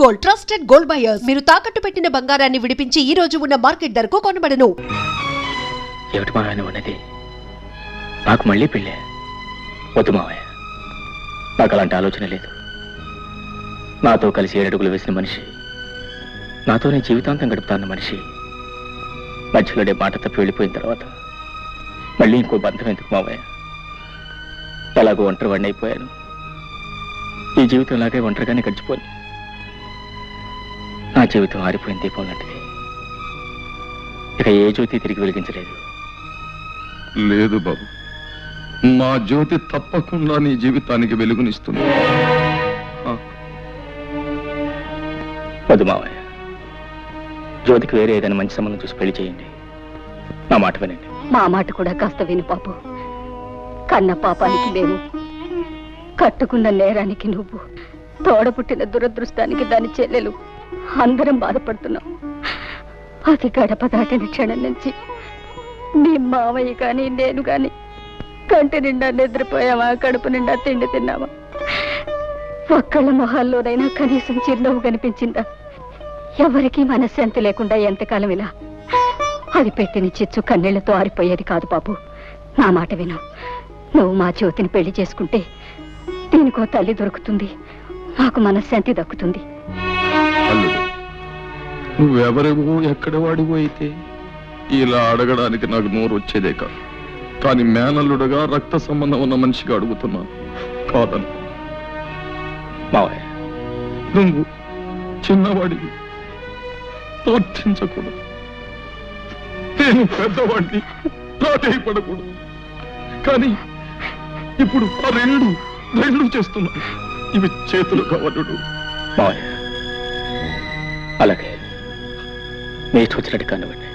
Gold, trusted gold buyers. మీరు తాకట్టు పెట్టిన బంగారాన్ని విడిపించి ఈ రోజు ఉన్న మార్కెట్ ధరకు కొనబడను. ఏమిటి మావయ్య ఉన్నది? నాకు మళ్ళీ పెళ్ళే? వద్దు మావయ్య, నాకు అలాంటి ఆలోచన లేదు. నాతో కలిసి 7 అడుగులు వేసిన మనిషి, నాతో నేను జీవితాంతం గడుపుతాన్న మనిషి మధ్యలోనే మాట తప్పి వెళ్ళిపోయిన తర్వాత మళ్ళీ ఇంకో బంధం ఎందుకు మావయ్య? ఎలాగో ఒంటరి వాడిని అయిపోయాను. ఈ జీవితం లాగే ఒంటరిగానే గడిచిపోయి నా జీవితం ఆరిపోయిన దీపం లాంటిది. ఇక ఏ జ్యోతి తిరిగి వెలిగించలేదు. లేదు బాబు, మా జ్యోతి తప్పకుండా నీ జీవితానికి వెలుగునిస్తుంది. వద్దు మావయ్య, జ్యోతికి వేరే ఏదైనా మంచి సంబంధం చూసి పెళ్లి చేయండి. నా మాట వినండి. మా మాట కూడా కాస్త విను బాబు. కన్న పాపానికి మేము, కట్టుకున్న నేరానికి నువ్వు, తోడపుట్టిన దురదృష్టానికి దాని చెల్లెలు అందరం బాధపడుతున్నాం. అది గడప దాటిన క్షణం నుంచి నీ మావయ్య కానీ నేను కానీ కంటి నిండా నిద్రపోయామా, కడుపు నిండా తిండి తిన్నామా? ఒక్కళ్ళ మొహాల్లోనైనా కనీసం చిరునవ్వు కనిపించిందా? ఎవరికీ మనశ్శాంతి లేకుండా ఎంతకాలం ఇలా? అది పెట్టిన చిచ్చు కన్నీళ్లతో ఆరిపోయేది కాదు బాబు. నా మాట విను. నువ్వు మా జ్యోతిని పెళ్లి చేసుకుంటే దీనికో తల్లి దొరుకుతుంది, మాకు మనశ్శాంతి దక్కుతుంది. అల్లుడు, నువ్వెవరివో ఎక్కడ వాడివో అయితే ఇలా అడగడానికి నాకు నోరు వచ్చేదే కాదు. కానీ మేనల్లుడుగా రక్త సంబంధం ఉన్న మనిషిగా అడుగుతున్నాను. కాదను. మావయ్య, నువ్వు చిన్నవాడివి, ప్రార్థించకూడదు. నేను పెద్దవాడిని, ప్రాధేయపడకూడదు. కానీ ఇప్పుడు ఆ రెండు చేస్తున్నాను. ఇవి చేతులు కావలుడు. మావయ్య, అలాగే మీ ఇష్టం వచ్చినట్టు కానివ్వండి.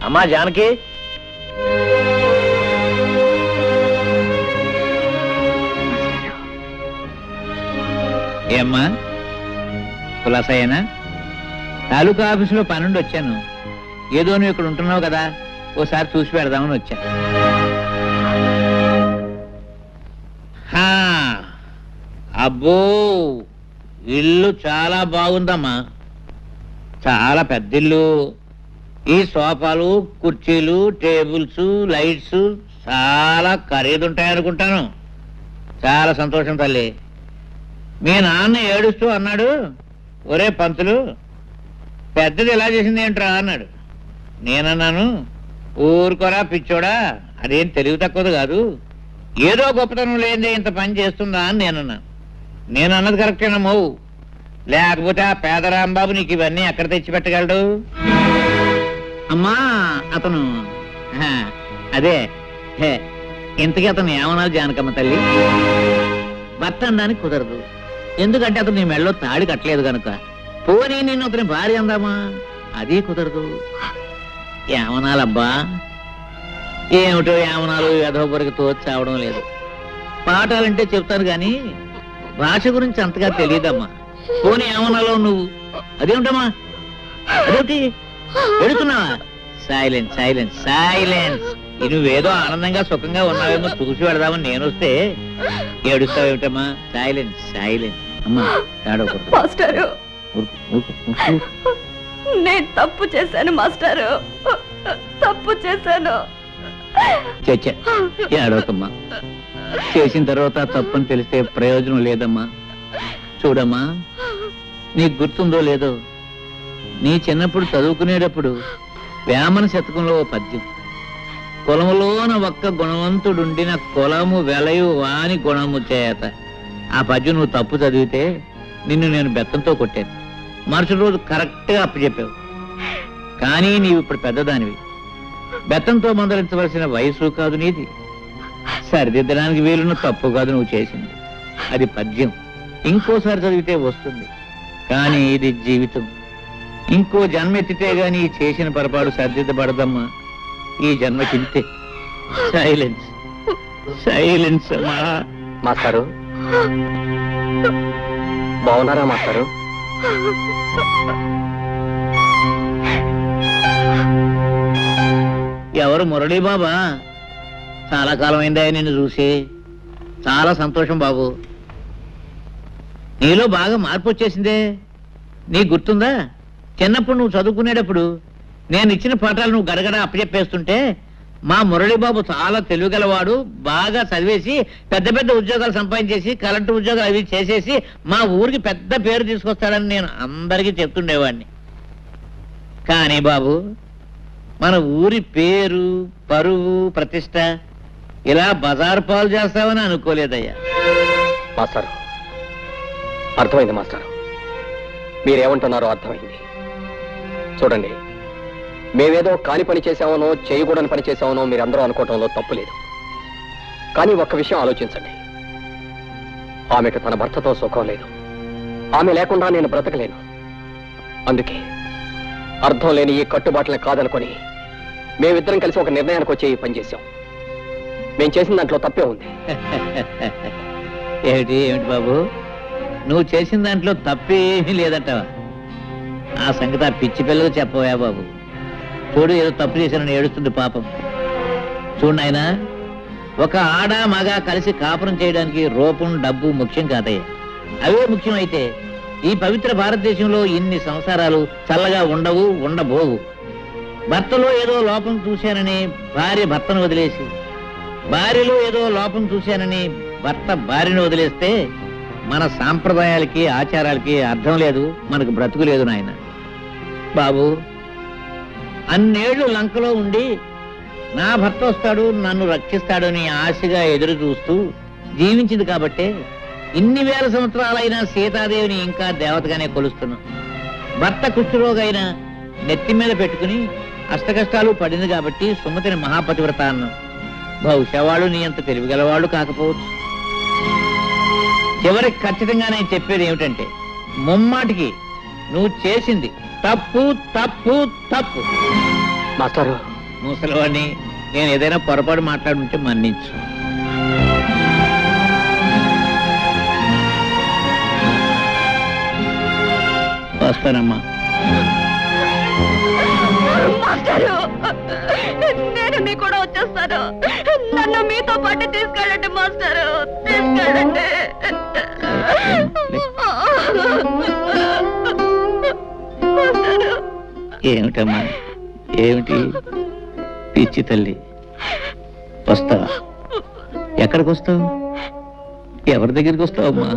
అమ్మా జానకి, ఏమ్మా కులాసయ్యనా? తాలూకా ఆఫీసులో పనుండి వచ్చాను. ఏదో నువ్వు ఇక్కడ ఉంటున్నావు కదా, ఓసారి చూసి పెడదామని వచ్చాను. అబ్బో, ఇల్లు చాలా బాగుందమ్మా, చాలా పెద్ద ఇల్లు. ఈ సోఫాలు, కుర్చీలు, టేబుల్స్, లైట్స్ చాలా ఖరీదుంటాయనుకుంటాను. చాలా సంతోషం తల్లి. మీ నాన్న ఏడుస్తూ అన్నాడు, ఒరే పంతులు, పెద్దది ఎలా చేసింది ఏంట్రా అన్నాడు. నేనన్నాను, ఊరుకోరా పిచ్చోడా, అదేం తెలివి తక్కువది కాదు, ఏదో గొప్పతనం లేదే ఇంత పని చేస్తుందా అని నేనన్నాను. నేను అన్నది కరెక్టేనమ్మో, లేకపోతే ఆ పేదరాంబాబు నీకు ఇవన్నీ ఎక్కడ తెచ్చి పెట్టగలడు? అమ్మా అతను అదే ఇంతకీ అతను ఏమన్నారు జానకమ్మ తల్లి? భర్త అనడానికి కుదరదు, ఎందుకంటే అతను నీ మెళ్ళలో తాడి కట్టలేదు కనుక. పోనీ నేను అతని భార్య అందామా, అది కుదరదు. ఏమనాలబ్బా? ఏమిటో ఏమనాలు యథోపరికి తోచావడం లేదు. పాఠాలంటే చెప్తాను గాని భాష గురించి అంతగా తెలియదమ్మా. పోనీ ఏమనాలో నువ్వు? అదేమిటమ్మా, అదేమిటి ఎడుతున్నావా? Silence silence silence. నువ్వేదో ఆనందంగా సుఖంగా ఉన్నావేమో చూసి పెడదామని నేను వస్తే ఏడుస్తావేమిటమ్మా? Silence silence. అమ్మా ఏడవకూడదు. మాస్టారు, నేను తప్పు చేశాను మాస్టారు, తప్పు చేశాను. ఏడవకమ్మా, చేసిన తర్వాత తప్పని తెలిస్తే ప్రయోజనం లేదమ్మా. చూడమ్మా, నీకు గుర్తుందో లేదో, నీ చిన్నప్పుడు చదువుకునేటప్పుడు వేమన శతకంలో పద్యం, కులములోన ఒక్క గుణవంతుడుండిన కులము వెలయు వాని గుణము చేత. ఆ పద్యం నువ్వు తప్పు చదివితే నిన్ను నేను బెత్తంతో కొట్టాను. మరుసటి రోజు కరెక్ట్గా అప్పచెప్పావు. కానీ నీవు ఇప్పుడు పెద్దదానివి, బెత్తంతో మందలించవలసిన వయసు కాదు నీది. సరిదిద్దడానికి వీలున్న తప్పు కాదు నువ్వు చేసింది. అది పద్యం, ఇంకోసారి చదివితే వస్తుంది. కానీ ఇది జీవితం. ఇంకో జన్మ ఎత్తితే గాని చేసిన పొరపాటు సరిదిద్దబడదమ్మా. ఈ జన్మకింతే. సైలెన్స్ సైలెన్స్ అమ్మా. మాస్టారు బాగున్నారా మాస్టారు? ఎవరు మురళీ బాబా? చాలా కాలం అయిందా నిన్ను చూసి. చాలా సంతోషం బాబు. నీలో బాగా మార్పు వచ్చేసిందే. నీకు గుర్తుందా, చిన్నప్పుడు నువ్వు చదువుకునేటప్పుడు నేను ఇచ్చిన పాఠాలు నువ్వు గడగడ అప్పచెప్పేస్తుంటే మా మురళీబాబు చాలా తెలివిగలవాడు, బాగా చదివేసి పెద్ద పెద్ద ఉద్యోగాలు సంపాదించేసి కలెక్టర్ ఉద్యోగాలు అవి చేసేసి మా ఊరికి పెద్ద పేరు తీసుకొస్తాడని నేను అందరికీ చెప్తుండేవాడిని. కానీ బాబు, మన ఊరి పేరు, పరువు, ప్రతిష్ట ఇలా బజారు పాలు చేస్తావని అనుకోలేదయ్యా. మాస్టారు అర్థమైంది మాస్టారు, మీరేమంటున్నారో అర్థమైంది. చూడండి, మేమేదో కాని పని చేశామనో చేయకూడని పని చేశామనో మీరందరూ అనుకోవటంలో తప్పు లేదు. కానీ ఒక్క విషయం ఆలోచించండి, ఆమెకు తన భర్తతో సుఖం లేదు. ఆమె లేకుండా నేను బ్రతకలేను. అందుకే అర్థం లేని ఈ కట్టుబాట్లని కాదనుకొని మేమిద్దరం కలిసి ఒక నిర్ణయానికి వచ్చి ఈ పని చేశాం. మేం చేసిన దాంట్లో తప్పే ఉంది. ఏమిటి బాబు, నువ్వు చేసిన దాంట్లో తప్పేమీ లేదంటావా? ఆ సంగతి ఆ పిచ్చి పిల్లలు చెప్పవా బాబు? చూడు, ఏదో తప్పు చేశానని ఏడుస్తుంది పాపం. చూడు నాయనా, ఒక ఆడ మగ కలిసి కాపురం చేయడానికి రూపం, డబ్బు ముఖ్యం కాదయ్యా. అవే ముఖ్యం అయితే ఈ పవిత్ర భారతదేశంలో ఇన్ని సంసారాలు చల్లగా ఉండవు, ఉండబోవు. భర్తలో ఏదో లోపం చూశానని భార్య భర్తను వదిలేసి, భార్యలో ఏదో లోపం చూశానని భర్త భార్యను వదిలేస్తే మన సాంప్రదాయాలకి ఆచారాలకి అర్థం లేదు, మనకు బ్రతుకు లేదు నాయన. బాబు, అన్నేళ్లు లంకలో ఉండి నా భర్త వస్తాడు, నన్ను రక్షిస్తాడని ఆశగా ఎదురు చూస్తూ జీవించింది కాబట్టే ఇన్ని వేల సంవత్సరాలైనా సీతాదేవిని ఇంకా దేవతగానే కొలుస్తున్నాం. భర్త కుష్ఠరోగైనా నెత్తి మీద పెట్టుకుని అష్టకష్టాలు పడింది కాబట్టి సుమతిని మహాపతివ్రత అన్నాం. బహుశా వాళ్ళు నీ అంత తెలివిగలవాళ్ళు కాకపోవచ్చు. చివరికి ఖచ్చితంగా నేను చెప్పేది ఏమిటంటే, ముమ్మాటికి నువ్వు చేసింది తప్పు తప్పు తప్పు. మాస్టారు, ముసలివాడిని, నేను ఏదైనా పొరపాటు మాట్లాడుంటే మన్నించు. వస్తానమ్మా. మాస్టారు, నేను మీ కూడా వచ్చేస్తాను. నన్ను మీతో పాటు తీసుకెళ్ళండి మాస్టారు, తీసుకెళ్ళండి. ఏమిటమ్మా, ఏమిటి పిచ్చి తల్లి? వస్తావా? ఎక్కడికి వస్తావు? ఎవరి దగ్గరికి వస్తావమ్మా?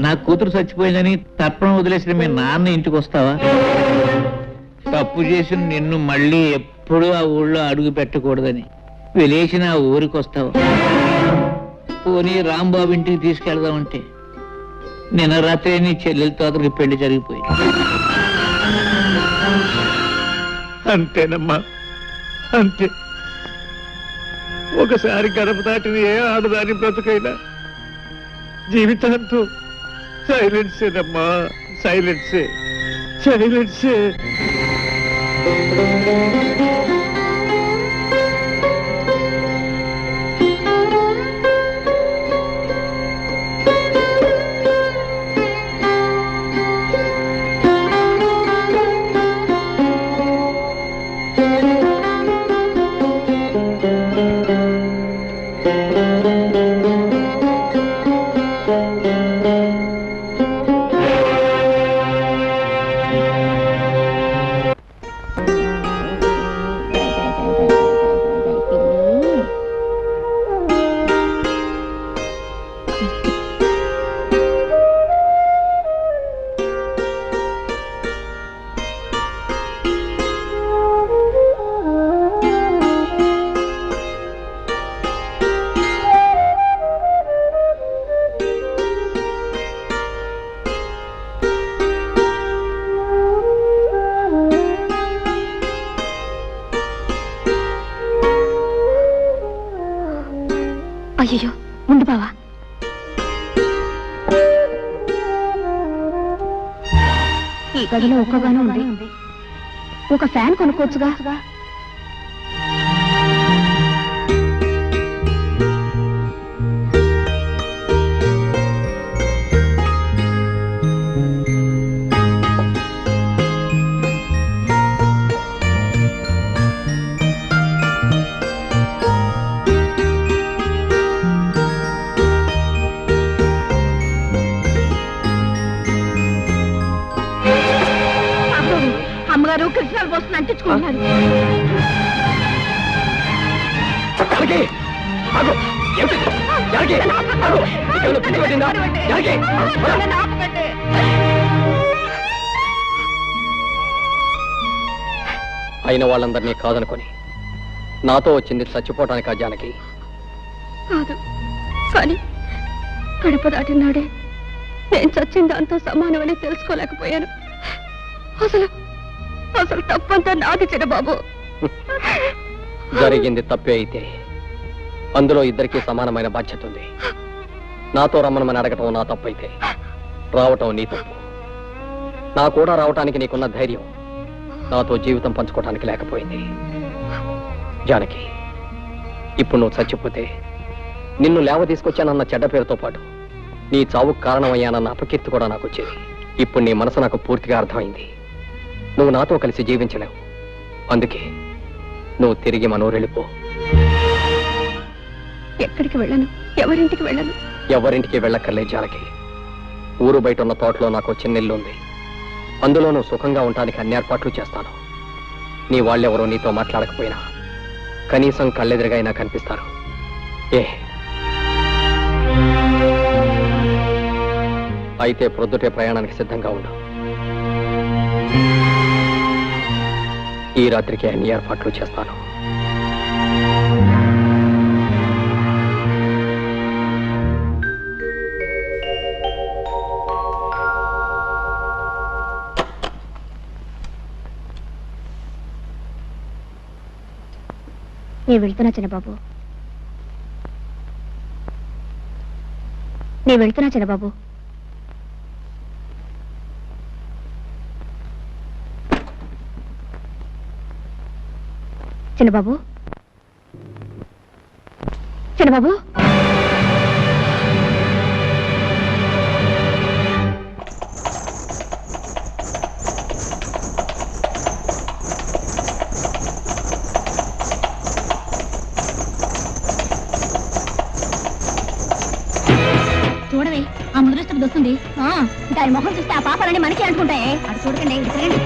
నా కూతురు చచ్చిపోయిందని తర్పణం వదిలేసిన మీ నాన్న ఇంటికి వస్తావా? తప్పు చేసిన నిన్ను మళ్ళీ ఎప్పుడూ ఆ ఊళ్ళో అడుగు పెట్టకూడదని వెలేసిన ఆ ఊరికి వస్తావా? పోనీ రాంబాబు ఇంటికి తీసుకెళ్దామంటే నిన్న రాత్రి నీ చెల్లెలతో అతనికి పెళ్లి జరిగిపోయింది. అంతేనమ్మా, అంతే. ఒకసారి గడప దాటిన ఏ ఆడదాని బ్రతుకైనా జీవితాంతో సైలెన్సేనమ్మా, సైలెన్సే, సైలెన్సే. అయ్యో, ఉండు బావా. ఈ గదిలో ఒక్కగానే ఉంది, ఒక ఫ్యాన్ కొనుక్కోవచ్చుగా. అంటించుకుంటున్నారు. అయిన వాళ్ళందరినీ కాదనుకొని నాతో వచ్చింది చచ్చిపోవటానికి ఆ జానకి. కాదు, కానీ గడప దాటినాడే నేను చచ్చిన దాంతో సమానమని తెలుసుకోలేకపోయాను. అసలు అసలు తప్పంతా నాది చిన్నబాబు. జరిగింది తప్పే అయితే అందులో ఇద్దరికీ సమానమైన బాధ్యత ఉంది. నాతో రమ్మనమని అడగటం నా తప్పైతే రావటం నీ తప్పు. నా కూడా రావటానికి నీకున్న ధైర్యం నాతో జీవితం పంచుకోవటానికి లేకపోయింది. జానకి, ఇప్పుడు నువ్వు చచ్చిపోతే నిన్ను లేవ తీసుకొచ్చానన్న చెడ్డ పేరుతో పాటు నీ చావుకు కారణమయ్యానన్న అపకీర్తి కూడా నాకు వచ్చేది. ఇప్పుడు నీ మనసు నాకు పూర్తిగా అర్థమైంది. నువ్వు నాతో కలిసి జీవించలేవు. అందుకే నువ్వు తిరిగి మనూరు వెళ్ళిపో. ఎక్కడికి వెళ్ళను, ఎవరింటికి వెళ్ళను. ఎవరింటికి వెళ్ళక్కర్లేదు జానకి. ఊరు బయట ఉన్న తోటలో నాకు చిన్న ఇల్లు ఉంది. అందులో నువ్వు సుఖంగా ఉండటానికి అన్ని ఏర్పాట్లు చేస్తాను. నీ వాళ్ళెవరో నీతో మాట్లాడకపోయినా కనీసం కళ్ళెదురుగా అయినా కనిపిస్తారు. అయితే ప్రొద్దుటే ప్రయాణానికి సిద్ధంగా ఉండు. ఈ రాత్రికి అన్ని ఏర్పాట్లు చేస్తాను. నేను వెళ్తున్నా చిన్నబాబు, నేను వెళ్తున్నా చిన్నబాబు. చిన్నబాబు, చిన్నబాబు, చూడవే ఆ ముద్రస్తకు దొస్తుంది. దాని మొహం చూస్తే ఆ పాపాలన్నీ మనకి అనుకుంటాయే. అది చూడకండి, రండి.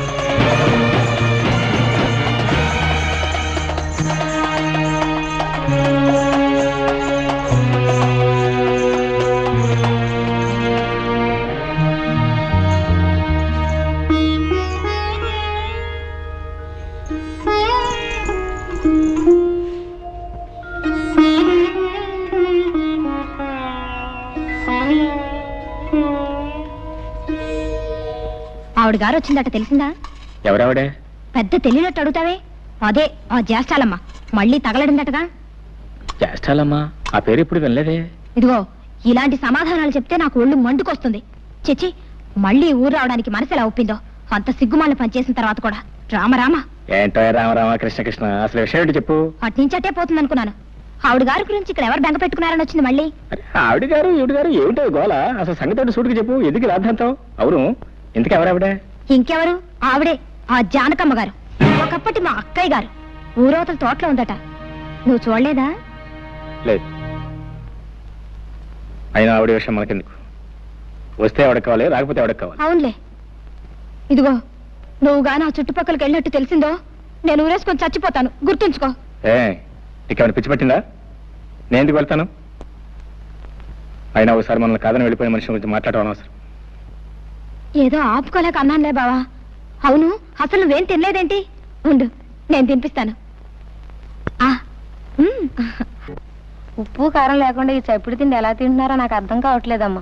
ఆవిడ గారు వచ్చిందట, తెలిసిందా? ఎవరావిడే? పెద్ద తెలియనట్టు అడుగుతావే. అదే ఆ జ్యేష్ఠాలమ్మ. మళ్ళీ తగలడిందటగా. చేస్తాలమ్మా, ఆ పేరు ఇప్పుడు వినలేదే. ఇదిగో, ఇలాంటి సమాధానాలు చెప్తే నాకు ఒళ్ళు మండుకొస్తుంది. చిచ్చి, మళ్ళీ ఊరు రావడానికి మనసు ఎలా ఒప్పిందో. అంత సిగ్గుమాల పనిచేసిన తర్వాత కూడా. రామరామ. ఏంటో రామరామ కృష్ణ కృష్ణ, అసలు విషయం ఏంటి చెప్పు. అట్నుంచటే పోతుంది అనుకున్నాను. ఆవిడ గారి గురించి ఇక్కడ ఎవరు బెంగ పెట్టుకున్నారని వచ్చింది మళ్ళీ. ఆవిడ గారు ఈవిడ గారు ఏమిటో గోల, అసలు సంగతి సూటికి చెప్పు. ఎందుకు రాద్ధాంతం? అవును, ఇంతకు ఎవరావిడే? ఇంకెవరు? ఆవిడే, ఆ జానకమ్మ గారు. ఒకప్పటి మా అక్కయ్య గారు. ఊరవతల తోటలో ఉందట. నువ్వు చూడలేదా? లేదు. అయినా ఆవిడ విషయం మనకెందుకు? వస్తే ఎవడకు కావాలి, రాకపోతే ఎవడకు కావాలి. అవునులే. ఇదిగో, నువ్వు గాని ఆ చుట్టుపక్కలకి వెళ్ళినట్టు తెలిసిందో నేను ఊరేసుకొని చచ్చిపోతాను, గుర్తుంచుకో. నీకేమైనా పిచ్చి పట్టిందా? నేను ఎందుకు వెళ్తాను? అయినా ఒకసారి మనల్ని కాదని వెళ్ళిపోయిన మనిషి గురించి మాట్లాడడం అనవసరం. ఏదో ఆపుకోలేక అన్నానులే బావా. అవును, అసలు నువ్వేం తినలేదేంటి? ఉండు, నేను తినిపిస్తాను. ఉప్పు కారం లేకుండా ఈ చప్పుడు తిండి ఎలా తింటున్నారో నాకు అర్థం కావట్లేదమ్మా.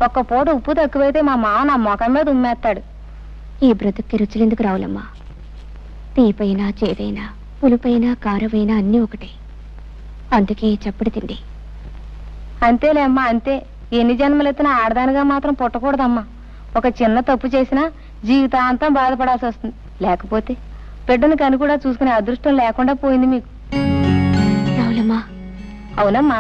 ఒక్క పూట ఉప్పు తక్కువైతే మా మామ నా మొఖం మీద ఉమ్మేస్తాడు. ఈ బ్రతుక్కి రుచులెందుకు రావులమ్మా? తీపైనా చేదైనా పులుపైనా కారమైనా అన్నీ ఒకటే. అందుకే ఈ చప్పుడు తిండి. అంతేలే అమ్మా, అంతే. ఎన్ని జన్మలెత్తినా ఆడదానిగా మాత్రం పుట్టకూడదమ్మా. ఒక చిన్న తప్పు చేసినా జీవితాంతం బాధపడాల్సి వస్తుంది. లేకపోతే బిడ్డను కని కూడా చూసుకునే అదృష్టం లేకుండా పోయింది మీకు. రావులమ్మా. అవునమ్మా,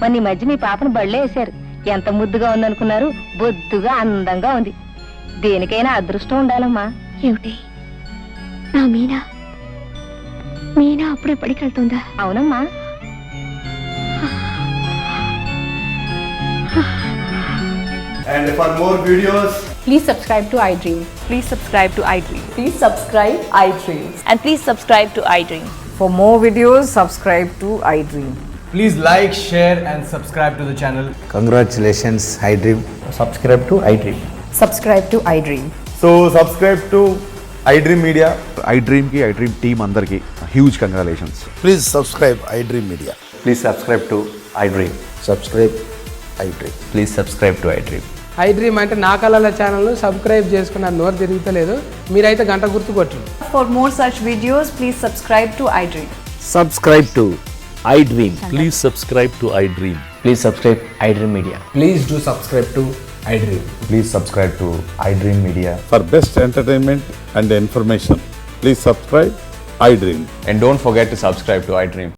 మొన్న ఈ మధ్య మీ పాపను బళ్ళే వేశారు. ఎంత ముద్దుగా ఉందనుకున్నారు? బొద్దుగా అందంగా ఉంది. దేనికైనా అదృష్టం ఉండాలమ్మా. ఏమిటి నా మీనా? మీనా అప్పుడే పడికెళ్తుందా? అవునమ్మా. And for more videos, Please subscribe to iDream. Please subscribe to iDream. Please subscribe iDream. And please subscribe to iDream. For more videos, subscribe to iDream. Please like, share and subscribe to the channel. Congratulations, iDream. Subscribe to iDream. Subscribe to iDream. So subscribe to iDream Media. iDream ki iDream team andarki huge congratulations. Please subscribe iDream Media. Please subscribe to iDream. Subscribe iDream. Please subscribe to iDream. iDream అంటే నా కళల ఛానల్ను subscribe చేసుకున్న నోరు తిరుగుతలేదు, మీరైతే గంట గుర్తు కొట్టండి. For more such videos, please subscribe to iDream. Subscribe to iDream. Please subscribe to iDream. Please subscribe iDream media. Please do subscribe to iDream. Please subscribe to iDream Media. For best entertainment and information, please subscribe iDream. And don't forget to subscribe to iDream.